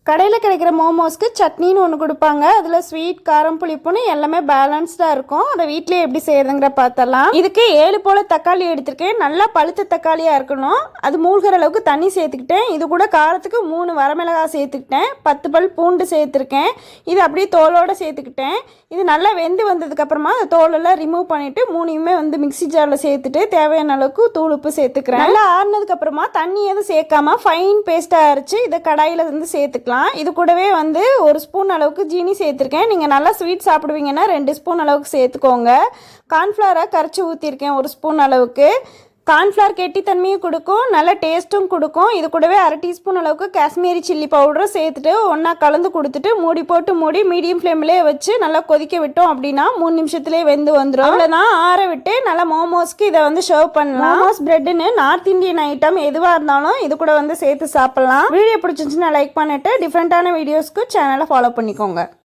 கடையில் கிடைக்கிற மோமோஸ்க்கு சட்னின்னு ஒன்று கொடுப்பாங்க. அதில் ஸ்வீட் காரம் புளிப்புன்னு எல்லாமே பேலன்ஸ்டாக இருக்கும். அதை வீட்டிலே எப்படி செய்யறதுங்கிற பார்த்தலாம். இதுக்கு 7 போல் தக்காளி எடுத்திருக்கேன். நல்லா பழுத்த தக்காளியாக இருக்கணும். அது மூழ்கிற அளவுக்கு தண்ணி சேர்த்துக்கிட்டேன். இது கூட காரத்துக்கு 3 வரமிளகாய் சேர்த்துக்கிட்டேன். 10 பல் பூண்டு சேர்த்துருக்கேன். இது அப்படியே தோலோடு சேர்த்துக்கிட்டேன். இது நல்லா வெந்து வந்ததுக்கப்புறமா அந்த தோலெல்லாம் ரிமூவ் பண்ணிவிட்டு 3யுமே மிக்ஸி ஜாரில் சேர்த்துட்டு தேவையான அளவுக்கு தூள் உப்பு சேர்த்துக்கிறேன். நல்லா ஆறுனதுக்கப்புறமா தண்ணி எதுவும் சேர்க்காம ஃபைன் பேஸ்ட்டாக அரைச்சி இதை கடாயில் சேர்த்துக்கலாம். இது கூடவே 1 ஸ்பூன் அளவுக்கு ஜீனி சேர்த்துருக்கேன். நீங்கள் நல்லா ஸ்வீட் சாப்பிடுவீங்கன்னா 2 ஸ்பூன் அளவுக்கு சேர்த்துக்கோங்க. கார்ன்ஃப்ளவரை கரைச்சி ஊற்றிருக்கேன் 1 ஸ்பூன் அளவுக்கு. கார்ன்ஃப்ளவர் கெட்டித்தன்மையும் கொடுக்கும், நல்ல டேஸ்ட்டும் கொடுக்கும். இது கூடவே 1/2 டீஸ்பூன் அளவுக்கு காஷ்மீரி சில்லி பவுடரும் சேர்த்துட்டு ஒன்றா கலந்து கொடுத்துட்டு மூடி மீடியம் ஃப்ளேம்லேயே வச்சு நல்லா கொதிக்க விட்டோம் அப்படின்னா 3 நிமிஷத்துலேயே வெந்து வந்துடும். அவ்வளோதான். ஆற விட்டு நல்லா மோமோஸ்க்கு இதை சர்வ் பண்ணலாம். மோமோஸ் பிரெட்டுன்னு நார்த் இந்தியன் ஐட்டம் எதுவாக இருந்தாலும் இது கூட சேர்த்து சாப்பிட்லாம். வீடியோ பிடிச்சிருந்துச்சுன்னா லைக் பண்ணிட்டு டிஃப்ரெண்ட்டான வீடியோஸ்க்கு சேனலை ஃபாலோ பண்ணிக்கோங்க.